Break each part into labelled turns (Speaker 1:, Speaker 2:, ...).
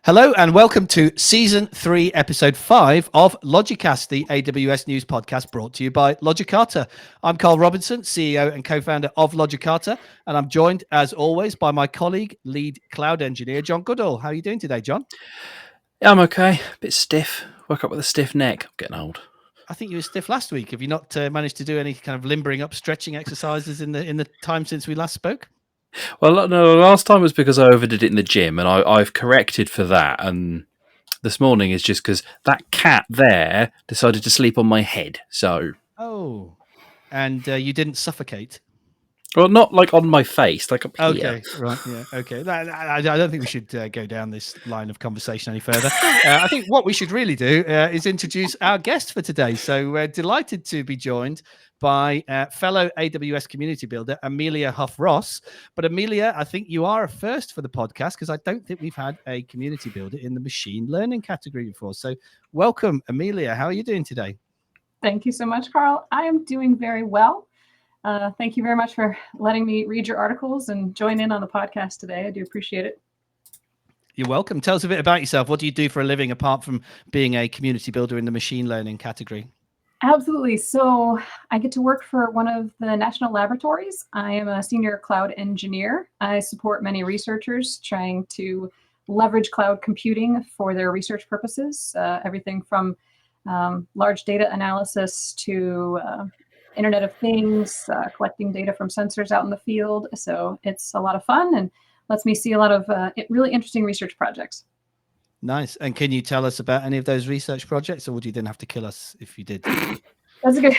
Speaker 1: Hello and welcome to Season 3, Episode 5 of Logicast, the AWS News podcast brought to you by Logicata. I'm Carl Robinson, CEO and co-founder of Logicata, and I'm joined, as always, by my colleague, lead cloud engineer, John Goodall. How are you doing today, John?
Speaker 2: Yeah, I'm okay. A bit stiff. Woke up with a stiff neck. I'm getting old.
Speaker 1: I think you were stiff last week. Have you not managed to do any kind of limbering up stretching exercises in the time since we last spoke?
Speaker 2: Well, no, last time was because I overdid it in the gym, and I've corrected for that. And this morning is just because that cat there decided to sleep on my head. So,
Speaker 1: And you didn't suffocate?
Speaker 2: well, not like on my face, like up here.
Speaker 1: Okay, right, yeah, okay. I don't think we should go down this line of conversation any further. I think what we should really do is introduce our guest for today. So we're delighted to be joined by fellow AWS community builder, Amelia Hough-Ross. But Amelia, I think you are a first for the podcast because I don't think we've had a community builder in the machine learning category before. So welcome, Amelia. How are you doing today?
Speaker 3: Thank you so much, Carl. I am doing very well. Thank you very much for letting me read your articles and join in on the podcast today. I do appreciate it.
Speaker 1: You're welcome. Tell us a bit about yourself. What do you do for a living apart from being a community builder in the machine learning category?
Speaker 3: Absolutely. So I get to work for one of the national laboratories. I am a senior cloud engineer. I support many researchers trying to leverage cloud computing for their research purposes, everything from large data analysis to Internet of Things, collecting data from sensors out in the field. So it's a lot of fun and lets me see a lot of really interesting research projects.
Speaker 1: Nice. And can you tell us about any of those research projects, or would you then have to kill us if you did?
Speaker 3: That's a good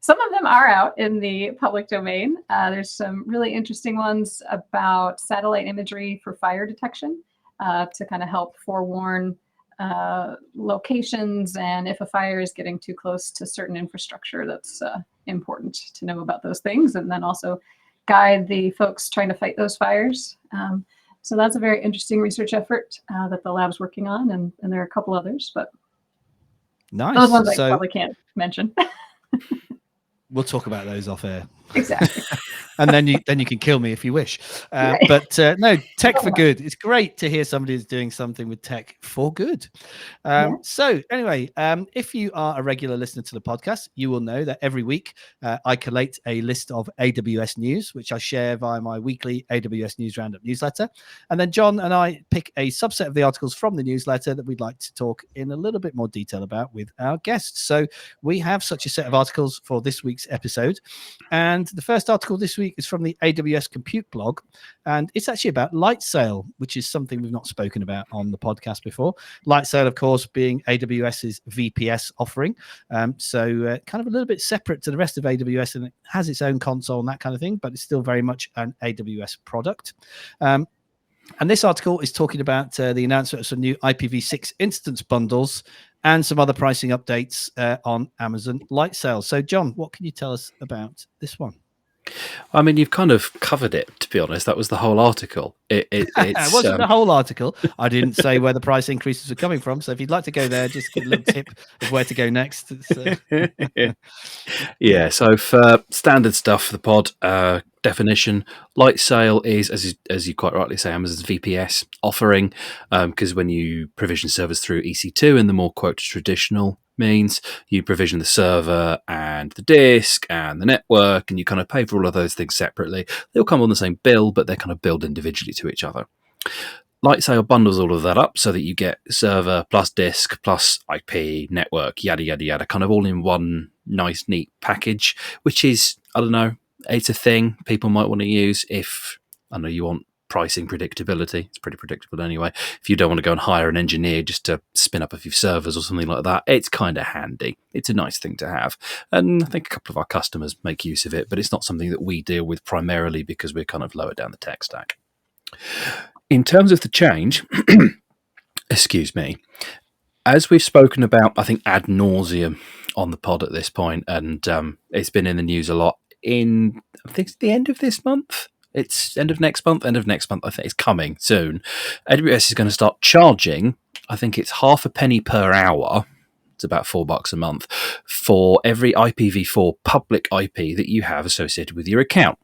Speaker 3: some of them are out in the public domain. There's some really interesting ones about satellite imagery for fire detection to kind of help forewarn locations, and if a fire is getting too close to certain infrastructure, that's important to know about those things, and then also guide the folks trying to fight those fires. So that's a very interesting research effort that the lab's working on, and there are a couple others, but
Speaker 1: nice.
Speaker 3: Those ones I probably can't mention.
Speaker 1: We'll talk about those off air.
Speaker 3: Exactly.
Speaker 1: And then you can kill me if you wish.
Speaker 3: Right.
Speaker 1: But no, tech for good. It's great to hear somebody is doing something with tech for good. So anyway, if you are a regular listener to the podcast, you will know that every week I collate a list of AWS news, which I share via my weekly AWS News Roundup newsletter. And then John and I pick a subset of the articles from the newsletter that we'd like to talk in a little bit more detail about with our guests. So we have such a set of articles for this week's episode. And the first article this week is from the AWS Compute blog, and it's actually about Lightsail, which is something we've not spoken about on the podcast before. Lightsail, of course, being AWS's VPS offering, so kind of a little bit separate to the rest of AWS, and it has its own console and that kind of thing, but it's still very much an AWS product. And this article is talking about the announcement of some new IPv6 instance bundles and some other pricing updates on Amazon Lightsail. So, John, what can you tell us about this one?
Speaker 2: I mean, you've kind of covered it, to be honest. That was the whole article. It
Speaker 1: wasn't the whole article. I didn't say where the price increases are coming from. So if you'd like to go there, just get a little tip of where to go next.
Speaker 2: Yeah, so for standard stuff for the pod, definition, Lightsail is, as you quite rightly say, Amazon's VPS offering, because when you provision servers through EC2 in the more quote traditional means, you provision the server and the disk and the network, and you kind of pay for all of those things separately. They'll come on the same bill, but they're kind of billed individually to each other. Lightsail bundles all of that up so that you get server plus disk plus IP, network, yada, yada, yada, kind of all in one nice, neat package, which is, I don't know, it's a thing people might want to use if, I know you want pricing predictability. It's pretty predictable anyway. If you don't want to go and hire an engineer just to spin up a few servers or something like that, it's kind of handy. It's a nice thing to have. And I think a couple of our customers make use of it, but it's not something that we deal with primarily because we're kind of lower down the tech stack. In terms of the change, excuse me, as we've spoken about, I think ad nauseum on the pod at this point, and it's been in the news a lot I think it's the end of this month. It's end of next month. I think it's coming soon. AWS is going to start charging, I think it's $0.005 per hour. It's about $4 a month for every IPv4 public IP that you have associated with your account.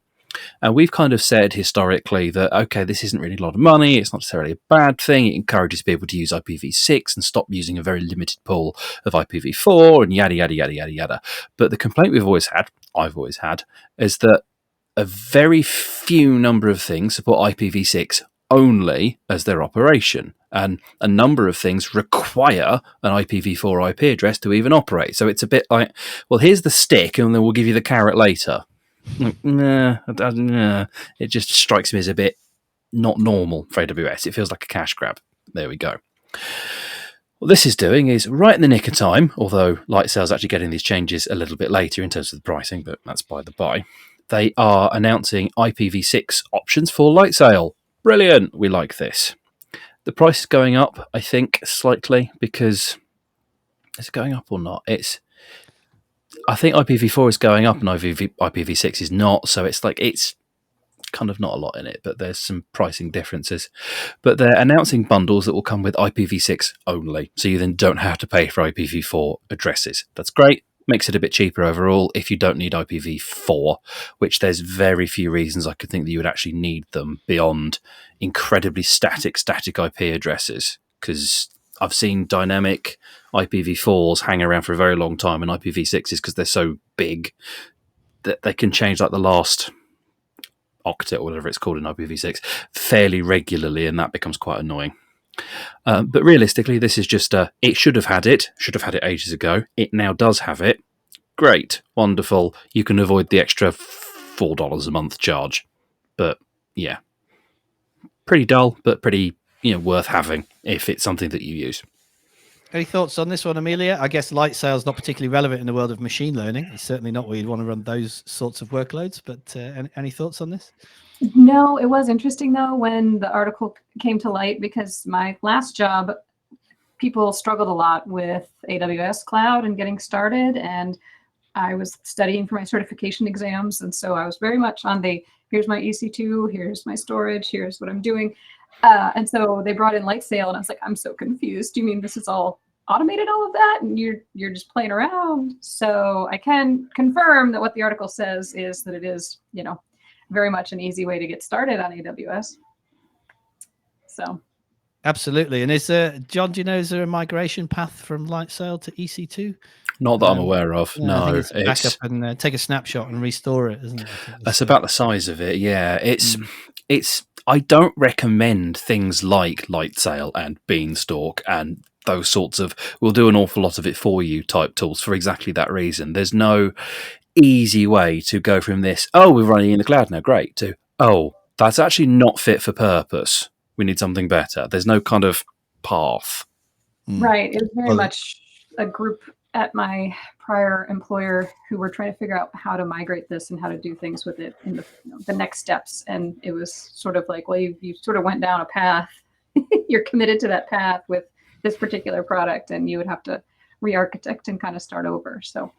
Speaker 2: And we've kind of said historically that, okay, this isn't really a lot of money. It's not necessarily a bad thing. It encourages people to use IPv6 and stop using a very limited pool of IPv4 and yada, yada, yada, yada, yada. But the complaint I've always had, is that a very few number of things support IPv6 only as their operation. And a number of things require an IPv4 IP address to even operate. So it's a bit like, well, here's the stick and then we'll give you the carrot later. Nah, it just strikes me as a bit not normal for AWS. It feels like a cash grab. There we go. What this is doing is right in the nick of time, although Lightsail's actually getting these changes a little bit later in terms of the pricing, but that's by the by. They are announcing IPv6 options for Lightsail. Brilliant. We like this. The price is going up, I think, slightly because is it going up or not? I think IPv4 is going up and IPv6 is not. So it's kind of not a lot in it, but there's some pricing differences. But they're announcing bundles that will come with IPv6 only. So you then don't have to pay for IPv4 addresses. That's great. Makes it a bit cheaper overall if you don't need IPv4, which there's very few reasons I could think that you would actually need them beyond incredibly static IP addresses, because I've seen dynamic IPv4s hang around for a very long time, and IPv6s because they're so big that they can change like the last octet or whatever it's called in IPv6 fairly regularly, and that becomes quite annoying. But realistically, this is just it should have had it ages ago. It now does have it. Great, wonderful. You can avoid the extra $4 a month charge. But yeah, pretty dull, but pretty worth having if it's something that you use.
Speaker 1: Any thoughts on this one, Amelia? I guess Lightsail is not particularly relevant in the world of machine learning. It's certainly not where you'd want to run those sorts of workloads. But any thoughts on this?
Speaker 3: No, it was interesting though when the article came to light, because my last job, people struggled a lot with AWS cloud and getting started, and I was studying for my certification exams, and so I was very much on here's my EC2, here's my storage, here's what I'm doing, and so they brought in Lightsail, and I was like, I'm so confused. Do you mean this is all automated, all of that, and you're just playing around? So I can confirm that what the article says is that it is very much an easy way to get started on AWS. So.
Speaker 1: Absolutely. And is there, John, do you know, is there a migration path from Lightsail to EC2?
Speaker 2: Not that I'm aware of.
Speaker 1: Yeah,
Speaker 2: no,
Speaker 1: I think it's back up and take a snapshot and restore it, isn't it?
Speaker 2: That's about the size of it. Yeah, it's. I don't recommend things like Lightsail and Beanstalk and those sorts of we'll do an awful lot of it for you type tools for exactly that reason. There's no easy way to go from this, oh, we're running in the cloud now, great, to, oh, that's actually not fit for purpose. We need something better. There's no kind of path.
Speaker 3: Right. It was very much a group at my prior employer who were trying to figure out how to migrate this and how to do things with it in the next steps. And it was sort of like, well, you sort of went down a path. You're committed to that path with this particular product, and you would have to re-architect and kind of start over. So.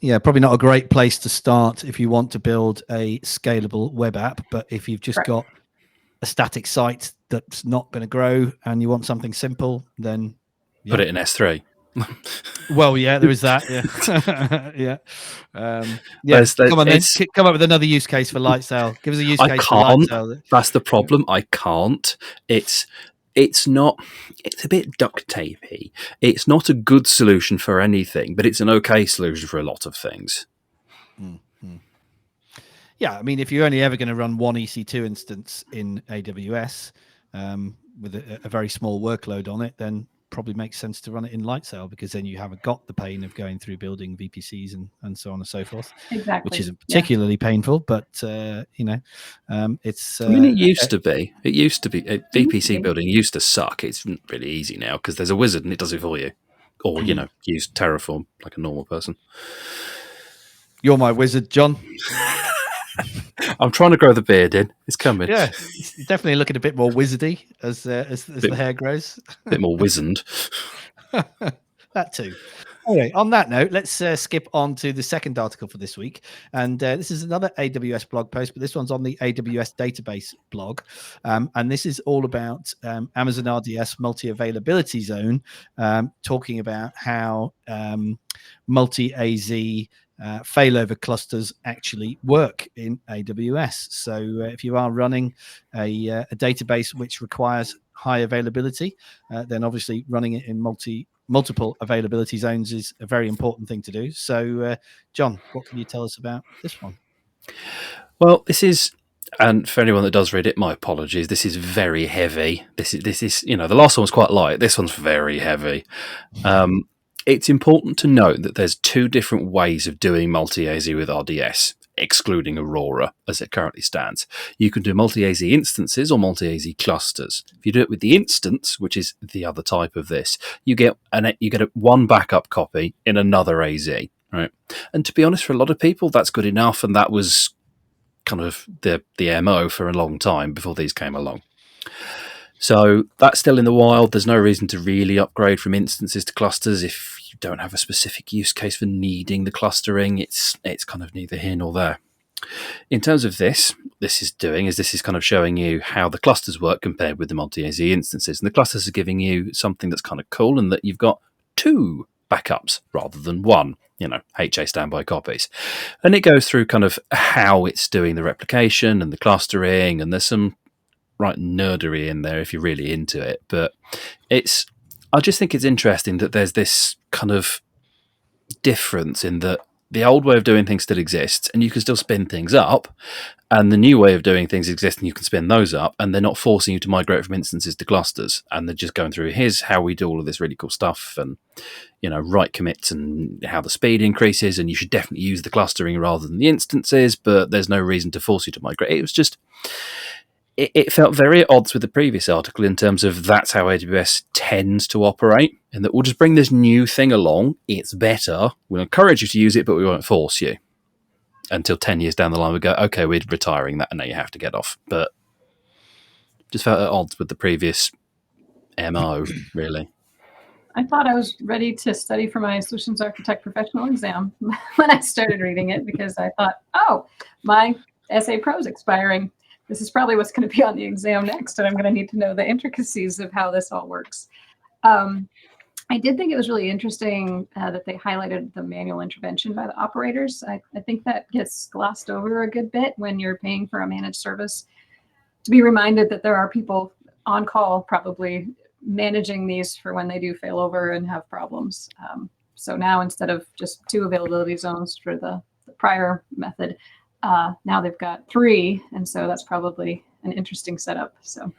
Speaker 1: Yeah, probably not a great place to start if you want to build a scalable web app. But if you've just got a static site that's not going to grow and you want something simple, then
Speaker 2: put it in S3.
Speaker 1: Well, yeah, there is that. Yeah, Come on, then come up with another use case for Lightsail. Give us a use case for Lightsail.
Speaker 2: That's the problem. I can't. It's not. It's a bit duct tapey. It's not a good solution for anything, but it's an okay solution for a lot of things.
Speaker 1: Mm-hmm. Yeah, I mean, if you're only ever going to run one EC2 instance in AWS with a very small workload on it, then probably makes sense to run it in Lightsail, because then you haven't got the pain of going through building VPCs and so on and so forth.
Speaker 3: Exactly.
Speaker 1: Which isn't particularly painful, but it's.
Speaker 2: I mean, it used to be. It used to be. VPC building used to suck. It's really easy now because there's a wizard and it does it for you, or use Terraform like a normal person.
Speaker 1: You're my wizard, John.
Speaker 2: I'm trying to grow the beard in. It's coming.
Speaker 1: Yeah, you're definitely looking a bit more wizardy as the hair grows.
Speaker 2: A bit more wizened.
Speaker 1: That too. Anyway, on that note, let's skip on to the second article for this week. And this is another AWS blog post, but this one's on the AWS database blog. And this is all about Amazon RDS Multi-Availability Zone, talking about how Multi-AZ failover clusters actually work in AWS. So if you are running a database which requires high availability, then obviously running it in multiple availability zones is a very important thing to do. So, John, what can you tell us about this one?
Speaker 2: Well, this is, and for anyone that does read it, my apologies. This is very heavy. This is the last one was quite light. This one's very heavy. It's important to note that there's two different ways of doing multi-AZ with RDS, excluding Aurora as it currently stands. You can do multi-AZ instances or multi-AZ clusters. If you do it with the instance, which is the other type of this, you get one backup copy in another AZ, right? And to be honest, for a lot of people, that's good enough, and that was kind of the MO for a long time before these came along. So that's still in the wild. There's no reason to really upgrade from instances to clusters if you don't have a specific use case for needing the clustering. It's kind of neither here nor there. In terms of this is kind of showing you how the clusters work compared with the multi-AZ instances. And the clusters are giving you something that's kind of cool, and that you've got two backups rather than one, HA standby copies. And it goes through kind of how it's doing the replication and the clustering, and there's some right nerdery in there if you're really into it. But I just think it's interesting that there's this kind of difference in that the old way of doing things still exists, and you can still spin things up, and the new way of doing things exists, and you can spin those up, and they're not forcing you to migrate from instances to clusters, and they're just going through, here's how we do all of this really cool stuff, and write commits and how the speed increases, and you should definitely use the clustering rather than the instances, but there's no reason to force you to migrate. It was just, it felt very at odds with the previous article in terms of that's how AWS tends to operate, and that we'll just bring this new thing along. It's better. We'll encourage you to use it, but we won't force you. Until 10 years down the line, we go, okay, we're retiring that, and now you have to get off. But just felt at odds with the previous MO, really.
Speaker 3: I thought I was ready to study for my Solutions Architect professional exam when I started reading it, because I thought, oh, my SA Pro is expiring. This is probably what's going to be on the exam next, and I'm going to need to know the intricacies of how this all works. I did think it was really interesting that they highlighted the manual intervention by the operators. I think that gets glossed over a good bit when you're paying for a managed service. To be reminded that there are people on call probably managing these for when they do fail over and have problems. So now, instead of just 2 availability zones for the prior method, now they've got 3, and so that's probably an interesting setup. So,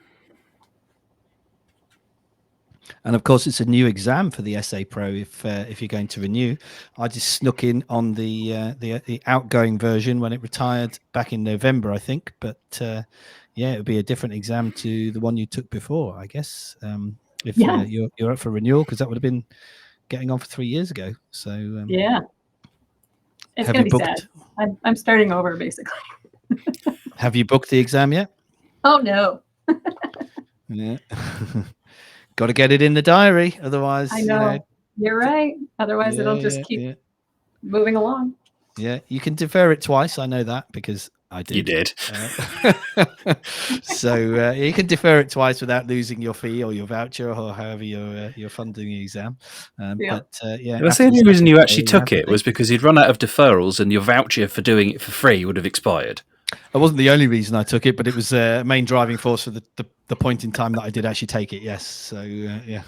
Speaker 1: and of course, it's a new exam for the SA Pro if you're going to renew. I just snuck in on the outgoing version when it retired back in November, I think. But it would be a different exam to the one you took before, I guess. If you're up for renewal, because that would have been getting on for 3 years ago. So
Speaker 3: it's going to be sad. I'm starting over, basically.
Speaker 1: Have you booked the exam yet?
Speaker 3: Oh, no.
Speaker 1: Yeah. Got to get it in the diary. Otherwise,
Speaker 3: I know. You're right. Otherwise, it'll just keep moving along.
Speaker 1: Yeah. You can defer it twice. I know that because I did.
Speaker 2: You did.
Speaker 1: So you can defer it twice without losing your fee or your voucher or however you're funding the exam. But
Speaker 2: that's the only reason you actually took it was because you'd run out of deferrals and your voucher for doing it for free would have expired.
Speaker 1: It wasn't the only reason I took it, but it was a main driving force for the point in time that I did actually take it. Yes. So yeah.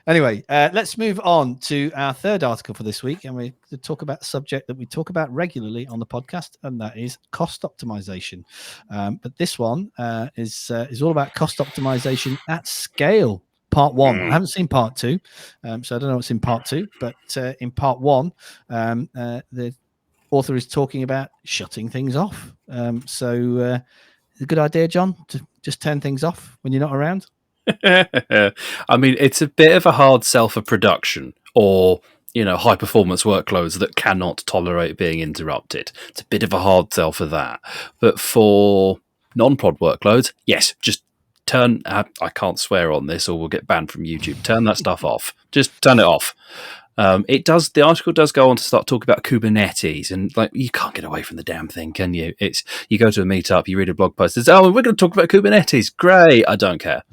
Speaker 1: Anyway, let's move on to our third article for this week, and we talk about a subject that we talk about regularly on the podcast, and that is cost optimization. But this one is all about cost optimization at scale. Part 1. I haven't seen part 2, so I don't know what's in part 2. But in part 1, the author is talking about shutting things off. So, a good idea, John, to just turn things off when you're not around.
Speaker 2: I mean, it's a bit of a hard sell for production or, high performance workloads that cannot tolerate being interrupted. It's a bit of a hard sell for that. But for non-prod workloads, yes, just turn, I can't swear on this or we'll get banned from YouTube. Turn that stuff off. Just turn it off. The article does go on to start talking about Kubernetes, and you can't get away from the damn thing, can you? You go to a meetup, you read a blog post, it's, we're going to talk about Kubernetes. Great. I don't care.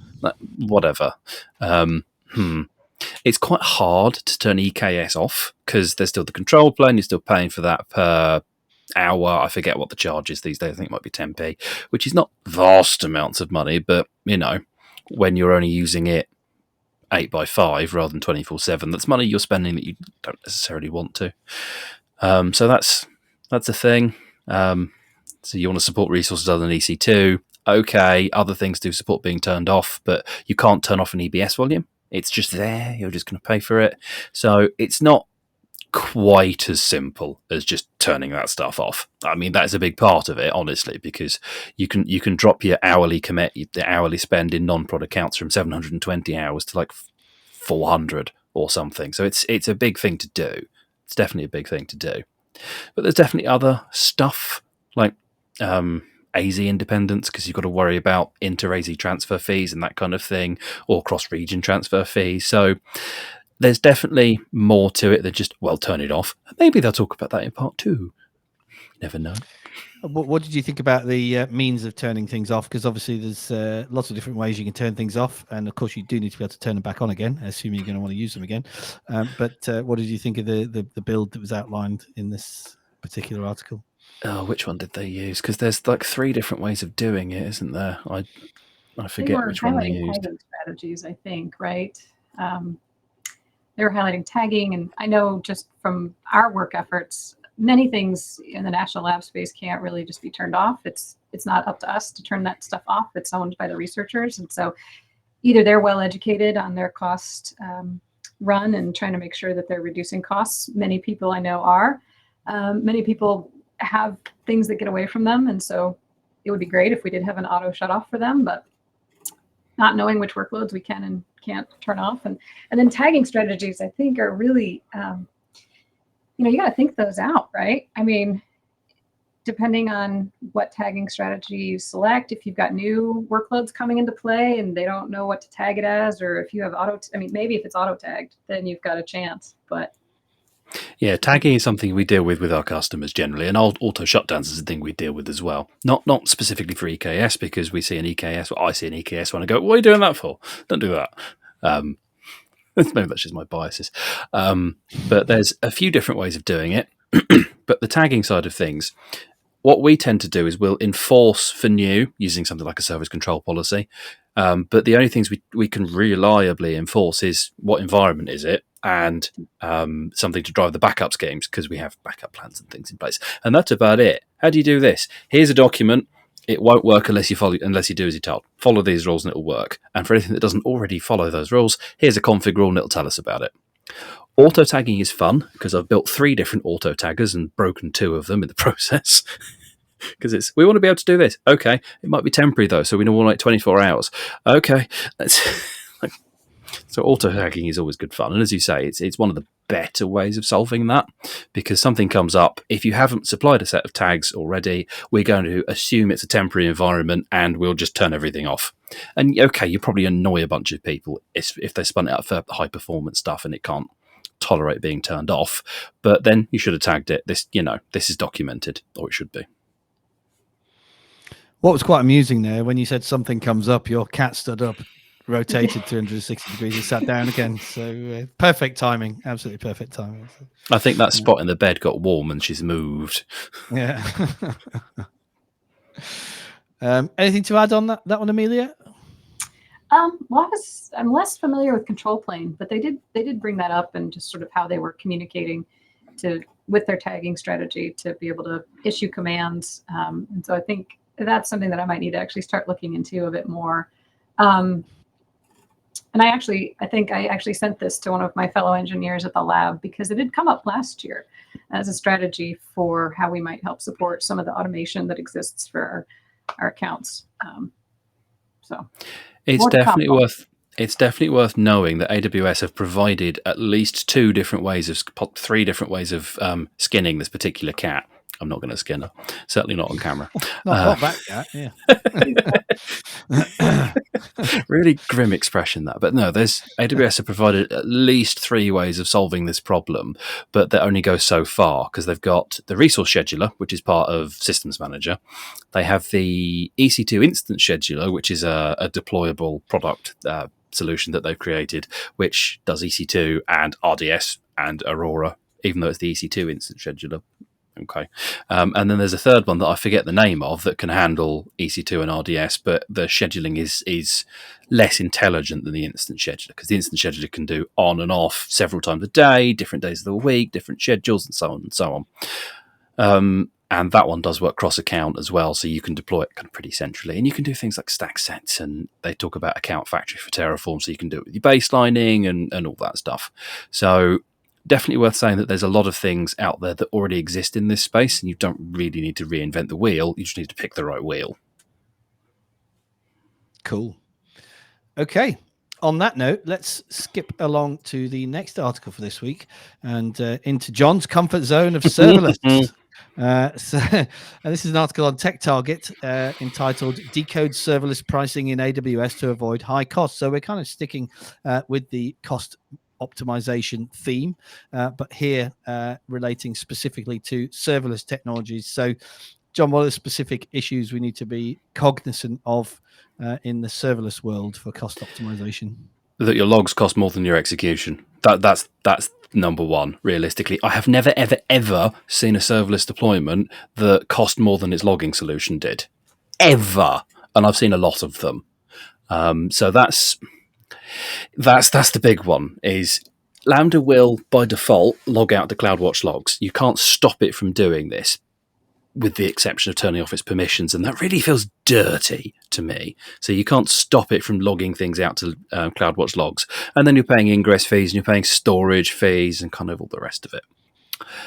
Speaker 2: Whatever. It's quite hard to turn EKS off because there's still the control plane. You're still paying for that per hour. I forget what the charge is these days. I think it might be 10p, which is not vast amounts of money, but when you're only using it 8x5 rather than 24/7, that's money you're spending that you don't necessarily want to. So that's a thing. So you want to support resources other than EC2. Okay, other things do support being turned off, but you can't turn off an EBS volume. It's just there. You're just going to pay for it. So it's not quite as simple as just turning that stuff off. I mean, that's a big part of it, honestly, because you can drop your hourly commit, the hourly spend in non-prod accounts from 720 hours to like 400 or something. So it's a big thing to do. It's definitely a big thing to do. But there's definitely other stuff like AZ independence, because you've got to worry about inter-AZ transfer fees and that kind of thing, or cross-region transfer fees. So there's definitely more to it than just, well, turn it off. Maybe they'll talk about that in part 2. You never know.
Speaker 1: What did you think about the means of turning things off? Because obviously there's lots of different ways you can turn things off. And of course, you do need to be able to turn them back on again, assuming you're going to want to use them again. But what did you think of the build that was outlined in this particular article?
Speaker 2: Oh, which one did they use? Because there's like 3 different ways of doing it, isn't there? I forget which one they used.
Speaker 3: Tagging strategies, I think, right? They were highlighting tagging, and I know just from our work efforts, many things in the national lab space can't really just be turned off. It's not up to us to turn that stuff off. It's owned by the researchers, and so either they're well educated on their cost run and trying to make sure that they're reducing costs. Many people I know are. Many people have things that get away from them, and so it would be great if we did have an auto shut off for them, but not knowing which workloads we can and can't turn off. And then tagging strategies, I think, are really, you got to think those out, right? I mean, depending on what tagging strategy you select, if you've got new workloads coming into play and they don't know what to tag it as, or if you have maybe if it's auto tagged, then you've got a chance, but
Speaker 2: yeah, tagging is something we deal with our customers generally, and auto shutdowns is a thing we deal with as well. Not specifically for EKS, because we see an EKS, or I see an EKS when I go, what are you doing that for? Don't do that. Maybe that's just my biases. But there's a few different ways of doing it. But the tagging side of things, what we tend to do is we'll enforce for new using something like a service control policy. But the only things we can reliably enforce is what environment is it, and something to drive the backup schemes, because we have backup plans and things in place. And that's about it. How do you do this? Here's a document. It won't work unless you do as you're told. Follow these rules and it'll work. And for anything that doesn't already follow those rules, here's a config rule and it'll tell us about it. Auto tagging is fun because I've built 3 different auto taggers and broken 2 of them in the process. Because we want to be able to do this. Okay, it might be temporary though, so we don't want like 24 hours. Okay, so auto tagging is always good fun, and as you say, it's one of the better ways of solving that, because something comes up. If you haven't supplied a set of tags already, we're going to assume it's a temporary environment, and we'll just turn everything off. And okay, you probably annoy a bunch of people if they spun it up for high performance stuff and it can't tolerate being turned off. But then you should have tagged it. This is documented, or it should be.
Speaker 1: What was quite amusing there, when you said something comes up, your cat stood up, rotated 360 degrees and sat down again. So perfect timing, absolutely perfect timing.
Speaker 2: I think that spot in the bed got warm and she's moved.
Speaker 1: Yeah. Anything to add on that one, Amelia?
Speaker 3: Well, I'm less familiar with control plane, but they did bring that up, and just sort of how they were communicating with their tagging strategy to be able to issue commands. And so I think that's something that I might need to actually start looking into a bit more. And I think I actually sent this to one of my fellow engineers at the lab, because it had come up last year as a strategy for how we might help support some of the automation that exists for our accounts. So
Speaker 2: it's definitely worth knowing that AWS have provided at least 3 different ways of skinning this particular cat. I'm not going to skin her. Certainly not on camera.
Speaker 1: Not that cat, yeah.
Speaker 2: Really grim expression, that. But no, AWS have provided at least 3 ways of solving this problem, but that only goes so far, because they've got the resource scheduler, which is part of Systems Manager. They have the EC2 instance scheduler, which is a deployable product solution that they've created, which does EC2 and RDS and Aurora, even though it's the EC2 instant scheduler. Okay. And then there's a third one that I forget the name of that can handle EC2 and RDS, but the scheduling is less intelligent than the instant scheduler, because the instant scheduler can do on and off several times a day, different days of the week, different schedules, and so on and so on. And that one does work cross-account as well, so you can deploy it kind of pretty centrally. And you can do things like stack sets, and they talk about account factory for Terraform, so you can do it with your baselining and all that stuff. So definitely worth saying that there's a lot of things out there that already exist in this space, and you don't really need to reinvent the wheel. You just need to pick the right wheel.
Speaker 1: Cool. Okay. On that note, let's skip along to the next article for this week and into John's comfort zone of serverless. And this is an article on Tech Target entitled Decode Serverless Pricing in AWS to Avoid High Costs. So we're kind of sticking with the cost optimization theme, but here relating specifically to serverless technologies. So, John, what are the specific issues we need to be cognizant of in the serverless world for cost optimization?
Speaker 2: That your logs cost more than your execution. That's number one, realistically. I have never, ever seen a serverless deployment that cost more than its logging solution did. Ever. And I've seen a lot of them. So that's the big one, is Lambda will, by default, log out the CloudWatch logs. You can't stop it from doing this, with the exception of turning off its permissions, and that really feels dirty to me. So you can't stop it from logging things out to CloudWatch logs. And then you're paying ingress fees, and you're paying storage fees, and kind of all the rest of it.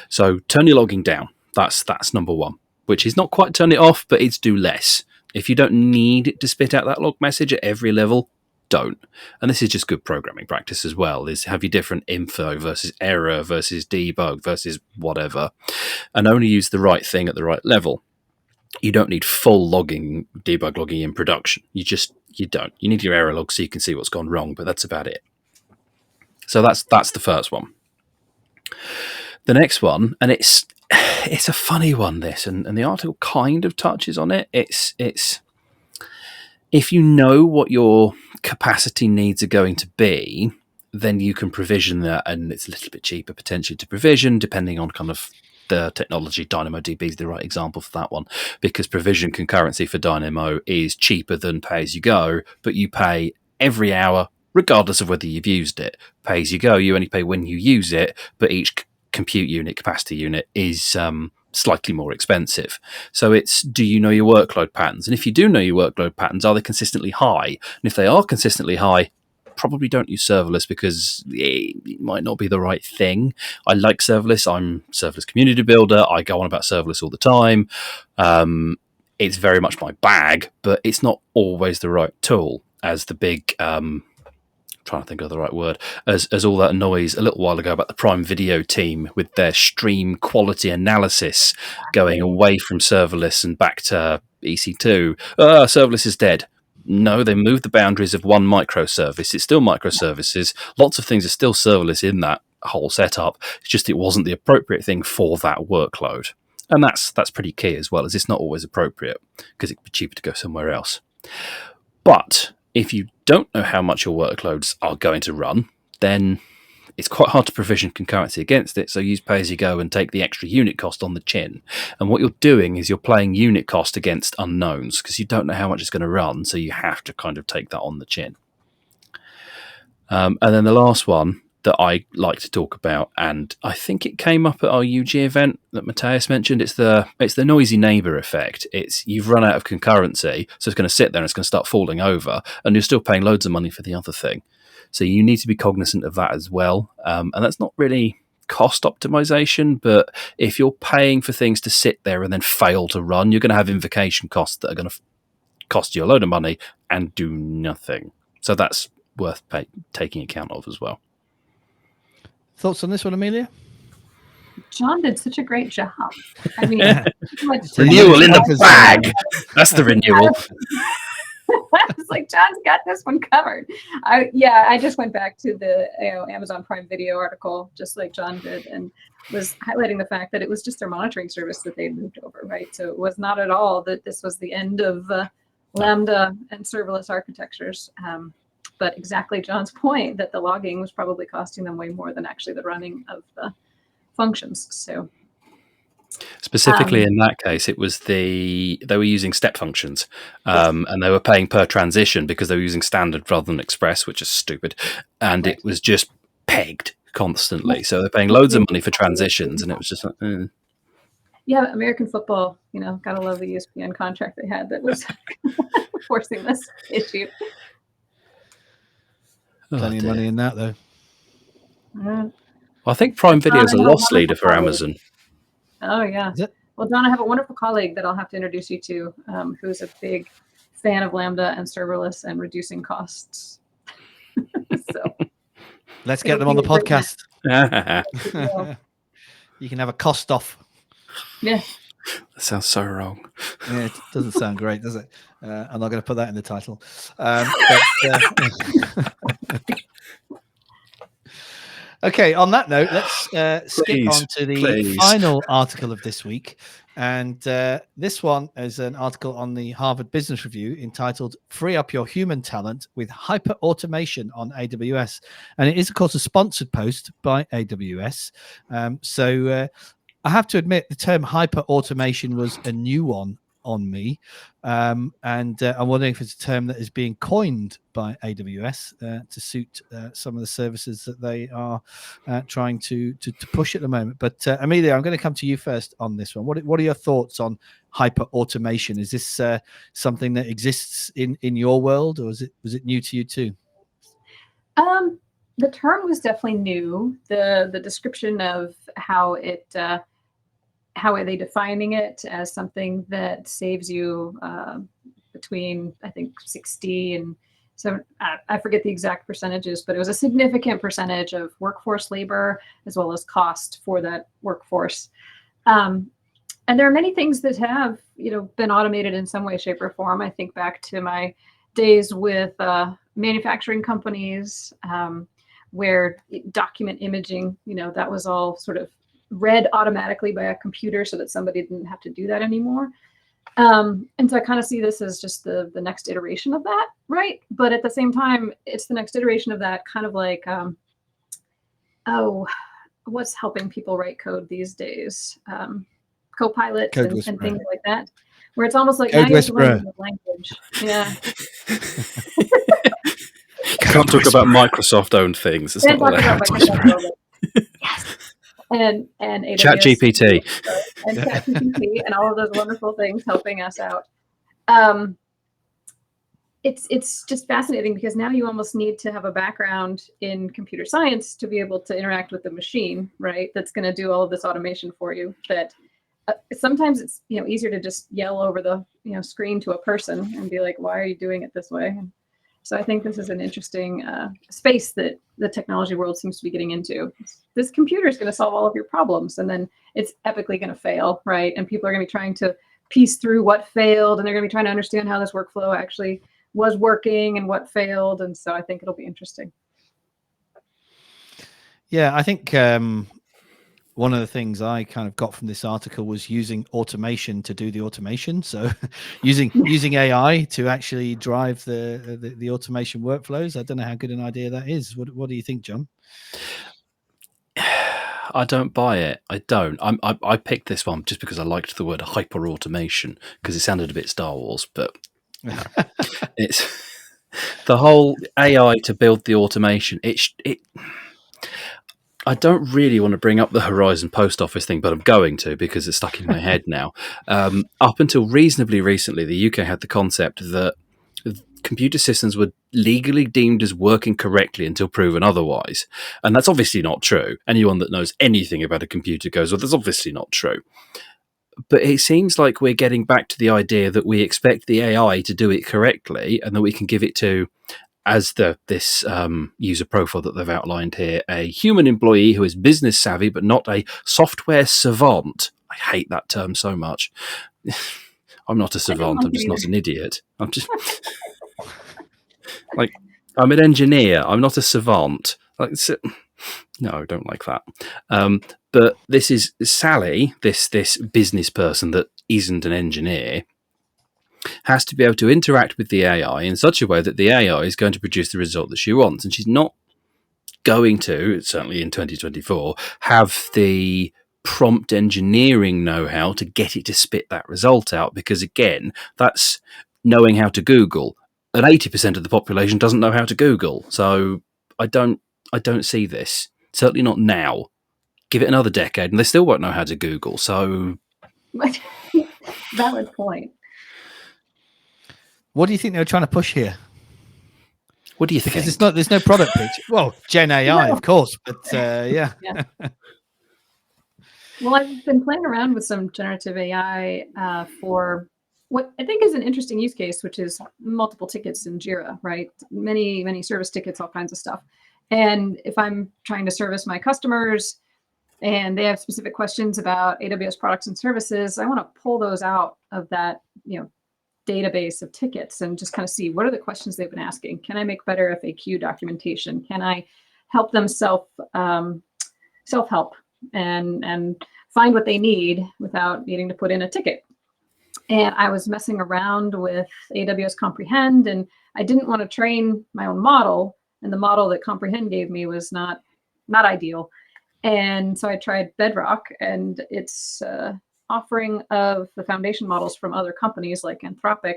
Speaker 2: So turn your logging down. That's number one, which is not quite turn it off, but it's do less. If you don't need it to spit out that log message at every level, don't. And this is just good programming practice as well, is have your different info versus error versus debug versus whatever, and only use the right thing at the right level. You don't need full logging, debug logging in production. You don't. You need your error log so you can see what's gone wrong, but that's about it. So that's the first one. The next one, and it's a funny one, this, and the article kind of touches on it. It's if you know what your capacity needs are going to be, then you can provision that, and it's a little bit cheaper potentially to provision, depending on kind of the technology. DynamoDB is the right example for that one, because provision concurrency for Dynamo is cheaper than pay-as-you-go, but you pay every hour, regardless of whether you've used it. Pay-as-you-go, you only pay when you use it, but each compute unit, capacity unit, is slightly more expensive. So it's, do you know your workload patterns? And if you do know your workload patterns, are they consistently high? And if they are consistently high, probably don't use serverless, because it might not be the right thing. I like serverless. I'm serverless community builder. I go on about serverless all the time. It's very much my bag, but it's not always the right tool. As the big trying to think of the right word, as all that noise a little while ago about the Prime Video team with their stream quality analysis going away from serverless and back to EC2. Serverless is dead. No, they moved the boundaries of one microservice. It's still microservices. Lots of things are still serverless in that whole setup. It's just it wasn't the appropriate thing for that workload. And that's pretty key, as well, as it's not always appropriate, because it could be cheaper to go somewhere else. But if you don't know how much your workloads are going to run, then it's quite hard to provision concurrency against it. So use pay-as-you-go and take the extra unit cost on the chin. And what you're doing is you're playing unit cost against unknowns, because you don't know how much it's going to run. So you have to kind of take that on the chin. And then the last one that I like to talk about, and I think it came up at our UG event that Matthias mentioned, it's the noisy neighbor effect. It's you've run out of concurrency, so it's going to sit there and it's going to start falling over, and you're still paying loads of money for the other thing. So you need to be cognizant of that as well. And that's not really cost optimization, but if you're paying for things to sit there and then fail to run, you're going to have invocation costs that are going to cost you a load of money and do nothing. So that's worth taking account of as well.
Speaker 1: Thoughts on this one, Amelia?
Speaker 3: John did such a great job. I mean,
Speaker 2: renewal in the bag. That's the renewal.
Speaker 3: I was like, John's got this one covered. I just went back to the Amazon Prime Video article, just like John did, and was highlighting the fact that it was just their monitoring service that they moved over, right? So it was not at all that this was the end of Lambda and serverless architectures. but exactly John's point that the logging was probably costing them way more than actually the running of the functions. So
Speaker 2: specifically in that case, it was they were using step functions, and they were paying per transition because they were using standard rather than express, which is stupid, and it was just pegged constantly. So they're paying loads of money for transitions, and it was just like,
Speaker 3: yeah, American football, gotta love the ESPN contract they had that was forcing this issue.
Speaker 1: Plenty of money in that, though.
Speaker 2: I think Prime Video is a loss leader for Amazon.
Speaker 3: Oh, yeah. Well, Don, I have a wonderful colleague that I'll have to introduce you to, who's a big fan of Lambda and serverless and reducing costs. So
Speaker 1: let's get them on the podcast. You can have a cost off.
Speaker 3: Yeah.
Speaker 2: That sounds so wrong.
Speaker 1: Yeah, it doesn't sound great, does it? I'm not going to put that in the title. Okay, on that note, let's skip on to the final article of this week. And this one is an article on the Harvard Business Review entitled Free Up Your Human Talent with Hyperautomation on AWS. And it is, of course, a sponsored post by AWS. So I have to admit the term hyperautomation was a new one on me. And I'm wondering if it's a term that is being coined by AWS to suit some of the services that they are trying to push at the moment. But Amelia, I'm going to come to you first on this one. What are your thoughts on hyperautomation? Is this something that exists in your world, or was it new to you too?
Speaker 3: The term was definitely new. The description of how are they defining it as something that saves you between, I think, 60 and so I forget the exact percentages, but it was a significant percentage of workforce labor as well as cost for that workforce. And there are many things that have, been automated in some way, shape, or form. I think back to my days with manufacturing companies where document imaging, that was all sort of read automatically by a computer so that somebody didn't have to do that anymore. And so I kind of see this as just the next iteration of that, right? But at the same time, it's the next iteration of that kind of like, what's helping people write code these days? Copilots and things like that, where it's almost like now you have to learn the language. Yeah.
Speaker 2: Can't talk about Microsoft-owned things. It's not that.
Speaker 3: Yes. And AWS,
Speaker 2: ChatGPT
Speaker 3: and ChatGPT and all of those wonderful things helping us out. It's just fascinating because now you almost need to have a background in computer science to be able to interact with the machine, right? That's going to do all of this automation for you. That sometimes it's easier to just yell over the screen to a person and be like, "Why are you doing it this way?" So I think this is an interesting space that the technology world seems to be getting into. This computer is going to solve all of your problems, and then it's epically going to fail, right? And people are going to be trying to piece through what failed, and they're going to be trying to understand how this workflow actually was working and what failed. And so I think it'll be interesting.
Speaker 1: Yeah, I think one of the things I kind of got from this article was using automation to do the automation. So using AI to actually drive the automation workflows. I don't know how good an idea that is. What do you think, John?
Speaker 2: I don't buy it. I don't. I picked this one just because I liked the word hyperautomation because it sounded a bit Star Wars, but it's the whole AI to build the automation. I don't really want to bring up the Horizon Post Office thing, but I'm going to because it's stuck in my head now. Up until reasonably recently, the UK had the concept that computer systems were legally deemed as working correctly until proven otherwise. And that's obviously not true. Anyone that knows anything about a computer goes, well, that's obviously not true. But it seems like we're getting back to the idea that we expect the AI to do it correctly and that we can give it to, as this user profile that they've outlined here, a human employee who is business savvy but not a software savant. I hate that term so much. I'm not a savant. I'm just not an idiot. I'm just like, I'm an engineer. I'm not a savant. Like, no, I don't like that. But this is Sally, this business person that isn't an engineer, has to be able to interact with the AI in such a way that the AI is going to produce the result that she wants. And she's not going to, certainly in 2024, have the prompt engineering know-how to get it to spit that result out, because again, that's knowing how to Google. And 80% of the population doesn't know how to Google. So I don't see this. Certainly not now. Give it another decade and they still won't know how to Google. So
Speaker 3: valid point.
Speaker 1: What do you think they were trying to push here?
Speaker 2: What do you think?
Speaker 1: Because there's no product pitch. Well, Gen AI, of course, but yeah.
Speaker 3: Well, I've been playing around with some generative AI for what I think is an interesting use case, which is multiple tickets in Jira, right? Many service tickets, all kinds of stuff. And if I'm trying to service my customers and they have specific questions about AWS products and services, I want to pull those out of that, database of tickets and just kind of see what are the questions they've been asking. Can I make better FAQ documentation? Can I help them self-help and find what they need without needing to put in a ticket? And I was messing around with AWS Comprehend, and I didn't want to train my own model, and the model that Comprehend gave me was not ideal. And so I tried Bedrock, and its offering of the foundation models from other companies like Anthropic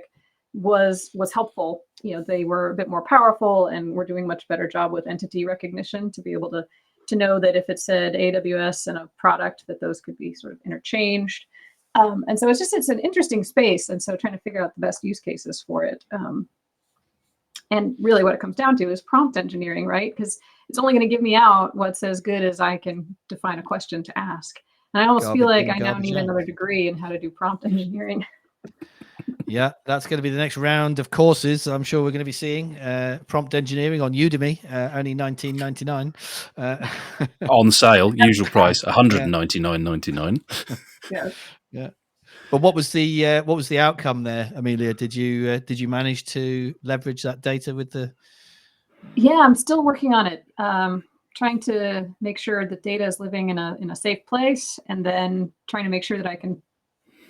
Speaker 3: was helpful. They were a bit more powerful and were doing much better job with entity recognition to be able to know that if it said AWS and a product, that those could be sort of interchanged. And so it's an interesting space. And so trying to figure out the best use cases for it. And really what it comes down to is prompt engineering, right? Because it's only going to give me out what's as good as I can define a question to ask. And I almost feel like I now need another degree in how to do prompt engineering.
Speaker 1: Yeah, that's going to be the next round of courses. I'm sure we're going to be seeing prompt engineering on Udemy, only $19.99.
Speaker 2: On sale, usual price, $199.99.
Speaker 1: Yeah. But what was the outcome there, Amelia? Did you manage to leverage that data with the?
Speaker 3: Yeah, I'm still working on it. Trying to make sure that data is living in a safe place, and then trying to make sure that I can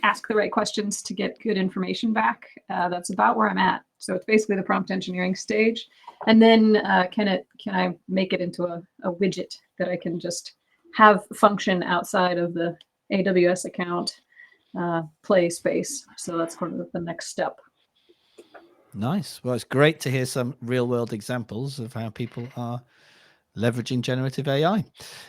Speaker 3: ask the right questions to get good information back. That's about where I'm at. So it's basically the prompt engineering stage. And then can I make it into a widget that I can just have function outside of the AWS account play space? So that's kind of the next step.
Speaker 1: Nice. Well, it's great to hear some real world examples of how people are leveraging generative AI.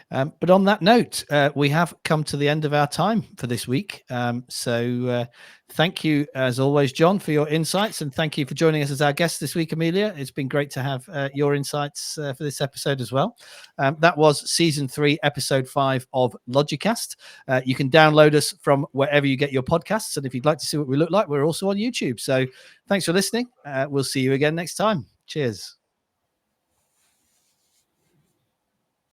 Speaker 1: But on that note, we have come to the end of our time for this week. So thank you, as always, John, for your insights. And thank you for joining us as our guest this week, Amelia. It's been great to have your insights for this episode as well. That was season 3, episode 5 of Logicast. You can download us from wherever you get your podcasts. And if you'd like to see what we look like, we're also on YouTube. So thanks for listening. We'll see you again next time. Cheers.